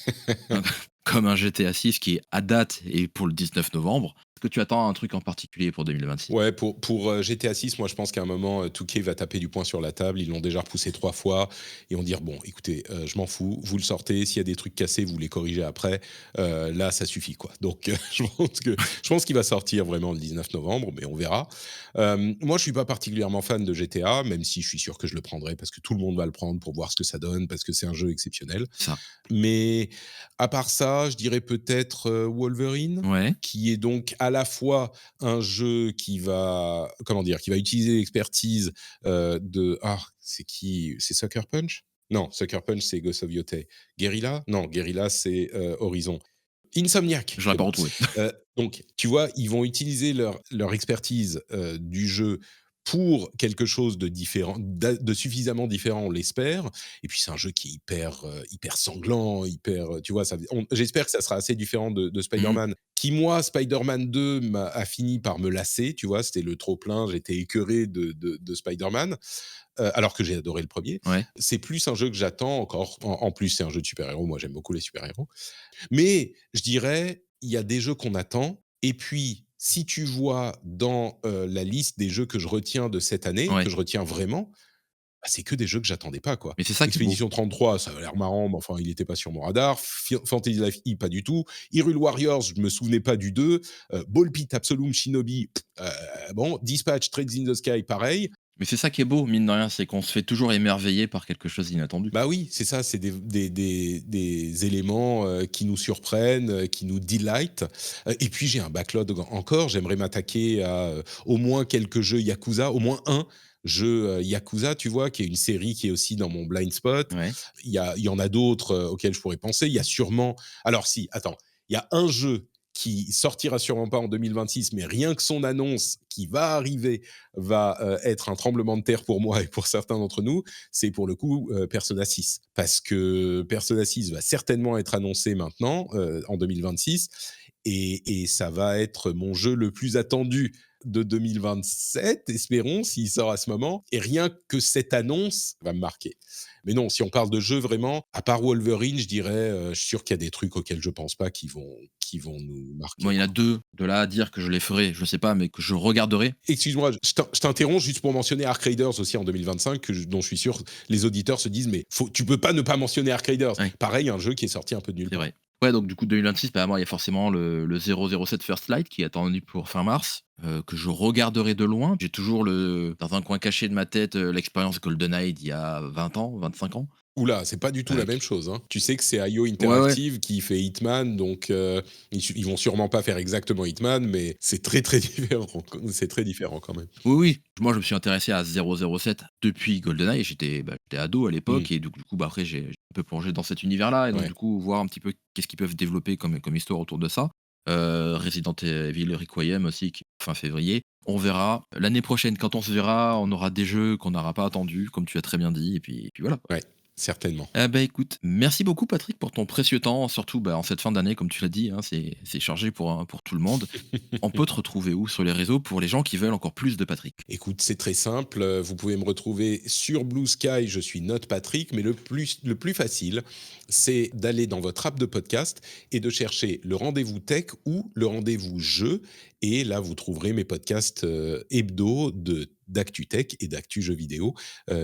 Hein, comme un GTA 6 qui est à date et pour le 19 novembre. Est-ce que tu attends un truc en particulier pour 2026? Ouais, pour GTA 6, moi je pense qu'à un moment, 2K va taper du poing sur la table. Ils l'ont déjà repoussé 3 fois et vont dire: «Bon, écoutez, je m'en fous, vous le sortez, s'il y a des trucs cassés, vous les corrigez après. Là, ça suffit, quoi». Donc je pense qu'il va sortir vraiment le 19 novembre, mais on verra. Moi, je suis pas particulièrement fan de GTA, même si je suis sûr que je le prendrai parce que tout le monde va le prendre pour voir ce que ça donne, parce que c'est un jeu exceptionnel. Ça. Mais à part ça, je dirais peut-être, Wolverine, Ouais, qui est donc à la fois un jeu qui va, comment dire? Qui va utiliser l'expertise, c'est qui? C'est Sucker Punch? Non, Sucker Punch, c'est Ghost of Yotei. Guerrilla? Non, Guerrilla, c'est, Horizon. Insomniac, j'aurais c'est pas bon. retrouvé. Donc tu vois, ils vont utiliser leur expertise, du jeu pour quelque chose de différent, de suffisamment différent, on l'espère. Et puis c'est un jeu qui est hyper sanglant, tu vois? J'espère que ça sera assez différent de Mmh. Spider-Man, qui moi, Spider-Man 2 a fini par me lasser, tu vois? C'était le trop plein, j'étais écœuré de Spider-Man, alors que j'ai adoré le premier. Ouais. C'est plus un jeu que j'attends encore, en plus c'est un jeu de super-héros, moi j'aime beaucoup les super-héros. Mais je dirais, il y a des jeux qu'on attend et puis si tu vois dans, la liste des jeux que je retiens de cette année, que Ouais. je retiens vraiment, bah, c'est que des jeux que j'attendais pas, quoi. Mais c'est ça qui est beau. Expédition 33, ça a l'air marrant, mais enfin, il était pas sur mon radar. Fantasy Life E, pas du tout. Hyrule Warriors, je me souvenais pas du 2. Ball Pit Absolum Shinobi, bon. Dispatch Trades in the Sky, pareil. Mais c'est ça qui est beau, mine de rien, c'est qu'on se fait toujours émerveiller par quelque chose d'inattendu. Bah oui, c'est ça, c'est des éléments, qui nous surprennent, qui nous delight. Et puis j'ai un backlog encore, j'aimerais m'attaquer à, au moins quelques jeux Yakuza, au moins un jeu, Yakuza, tu vois? Qui est une série qui est aussi dans mon blind spot. Ouais. Il y en a d'autres, auxquels je pourrais penser. Il y a sûrement, alors si, attends, il y a un jeu qui sortira sûrement pas en 2026, mais rien que son annonce qui va arriver va, être un tremblement de terre pour moi et pour certains d'entre nous, c'est pour le coup, Persona 6. Parce que Persona 6 va certainement être annoncé maintenant, en 2026, et ça va être mon jeu le plus attendu de 2027, espérons, s'il sort à ce moment, et rien que cette annonce va me marquer. Mais non, si on parle de jeux vraiment, à part Wolverine, je dirais, je suis sûr qu'il y a des trucs auxquels je pense pas qui vont nous Moi, marquer, il y en a quoi. 2 de là à dire que je les ferai, je sais pas, mais que je regarderai. Excuse-moi, je t'interromps juste pour mentionner Arc Raiders aussi en 2025, dont je suis sûr les auditeurs se disent: «Mais tu peux pas ne pas mentionner Arc Raiders». Ouais, Pareil, un jeu qui est sorti un peu de nulle c'est part. vrai. Ouais, donc du coup 2026, bah, moi, il y a forcément le 007 First Light qui est attendu pour fin mars, que je regarderai de loin. J'ai toujours dans un coin caché de ma tête, l'expérience GoldenEye d'il y a 20 ans, 25 ans, Ouh là, c'est pas du tout la même qui chose, hein. Tu sais que c'est IO ouais, ouais. Interactive qui fait Hitman, donc ils vont sûrement pas faire exactement Hitman, mais c'est très, très différent, c'est très différent quand même. Oui, oui. Moi, je me suis intéressé à 007 depuis GoldenEye. J'étais ado à Mmh, l'époque et du coup, bah, après, j'ai un peu plongé dans cet univers-là et donc ouais. du coup, voir un petit peu qu'est-ce qu'ils peuvent développer comme histoire autour de ça. Resident Evil Requiem aussi, qui est fin février. On verra. L'année prochaine, quand on se verra, on aura des jeux qu'on n'aura pas attendus, comme tu as très bien dit et puis voilà. Ouais, certainement. Bah, écoute, merci beaucoup Patrick pour ton précieux temps, surtout, bah, en cette fin d'année, comme tu l'as dit, hein, c'est chargé pour tout le monde. On peut te retrouver où sur les réseaux pour les gens qui veulent encore plus de Patrick? Écoute, c'est très simple, vous pouvez me retrouver sur Blue Sky, je suis Note Patrick, mais le plus facile, c'est d'aller dans votre app de podcast et de chercher le rendez-vous tech ou le rendez-vous jeu, et là, vous trouverez mes podcasts, hebdo d'actu tech et d'actu jeux vidéo.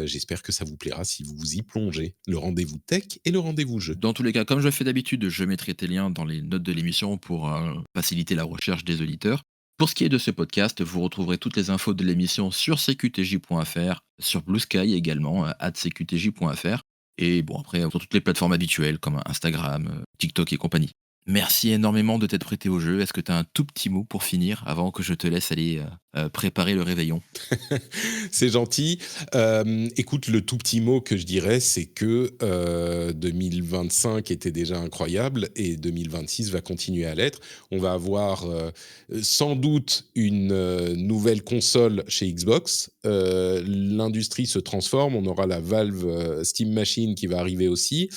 J'espère que ça vous plaira si vous vous y plongez. Le rendez-vous tech et le rendez-vous jeu. Dans tous les cas, comme je fais d'habitude, je mettrai tes liens dans les notes de l'émission pour faciliter la recherche des auditeurs. Pour ce qui est de ce podcast, vous retrouverez toutes les infos de l'émission sur cqtj.fr, sur Blue Sky également, @cqtj.fr, et bon après sur toutes les plateformes habituelles comme Instagram, TikTok et compagnie. Merci énormément de t'être prêté au jeu. Est-ce que tu as un tout petit mot pour finir avant que je te laisse aller préparer le réveillon? C'est gentil. Écoute, le tout petit mot que je dirais, c'est que 2025 était déjà incroyable et 2026 va continuer à l'être. On va avoir sans doute une nouvelle console chez Xbox. L'industrie se transforme. On aura la Valve Steam Machine qui va arriver aussi.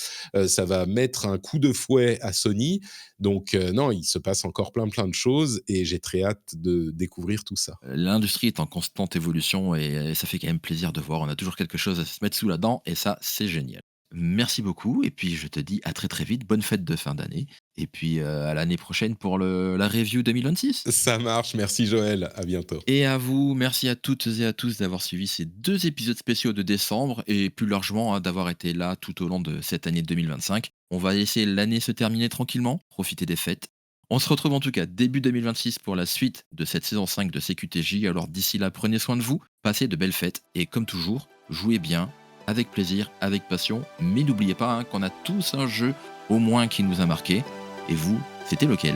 Ça va mettre un coup de fouet à Sony. Donc non, il se passe encore plein de choses et j'ai très hâte de découvrir tout ça. L'industrie est en constante évolution et ça fait quand même plaisir de voir. On a toujours quelque chose à se mettre sous la dent et ça, c'est génial. Merci beaucoup et puis je te dis à très, très vite. Bonne fête de fin d'année et puis, à l'année prochaine pour la review 2026. Ça marche, merci Joël, à bientôt. Et à vous, merci à toutes et à tous d'avoir suivi ces 2 épisodes spéciaux de décembre et plus largement, hein, d'avoir été là tout au long de cette année 2025. On va laisser l'année se terminer tranquillement, profiter des fêtes. On se retrouve en tout cas début 2026 pour la suite de cette saison 5 de CQTJ. Alors d'ici là, prenez soin de vous, passez de belles fêtes et comme toujours, jouez bien, avec plaisir, avec passion. Mais n'oubliez pas, hein, qu'on a tous un jeu au moins qui nous a marqué. Et vous, c'était lequel?